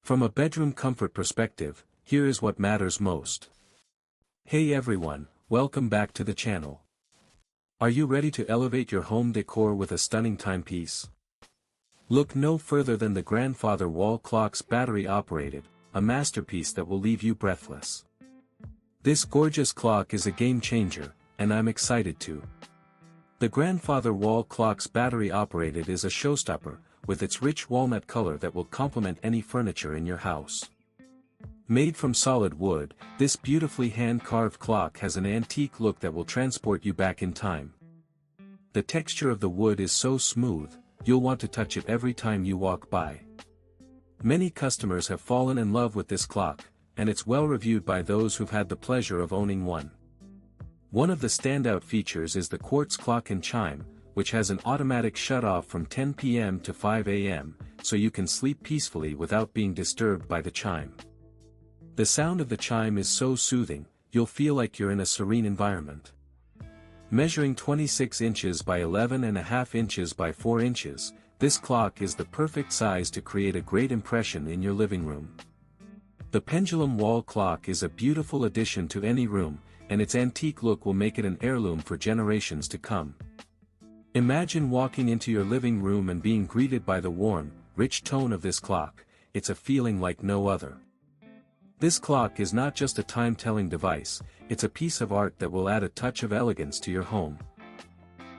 From a bedroom comfort perspective, here is what matters most. Hey everyone, welcome back to the channel. Are you ready to elevate your home decor with a stunning timepiece? Look no further than the Grandfather wall clock's battery operated, a masterpiece that will leave you breathless. This gorgeous clock is a game changer, and I'm excited too. The Grandfather wall clock's battery operated is a showstopper, with its rich walnut color that will complement any furniture in your house. Made from solid wood, this beautifully hand-carved clock has an antique look that will transport you back in time. The texture of the wood is so smooth, you'll want to touch it every time you walk by. Many customers have fallen in love with this clock, and it's well reviewed by those who've had the pleasure of owning one. One of the standout features is the Quartz clock and Chime, which has an automatic shut-off from 10 p.m. to 5 a.m., so you can sleep peacefully without being disturbed by the chime. The sound of the chime is so soothing, you'll feel like you're in a serene environment. Measuring 26 inches by 11.5 inches by 4 inches, this clock is the perfect size to create a great impression in your living room. The pendulum wall clock is a beautiful addition to any room, and its antique look will make it an heirloom for generations to come. Imagine walking into your living room and being greeted by the warm, rich tone of this clock. It's a feeling like no other. This clock is not just a time-telling device, it's a piece of art that will add a touch of elegance to your home.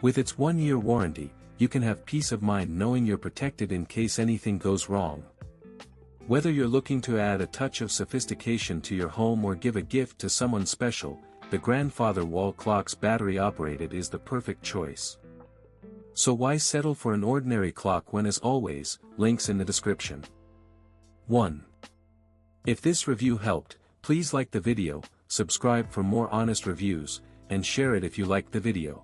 With its 1-year warranty, you can have peace of mind knowing you're protected in case anything goes wrong. Whether you're looking to add a touch of sophistication to your home or give a gift to someone special, the Grandfather wall clock's battery-operated is the perfect choice. So why settle for an ordinary clock when, as always, links in the description. 1. If this review helped, please like the video, subscribe for more honest reviews, and share it if you liked the video.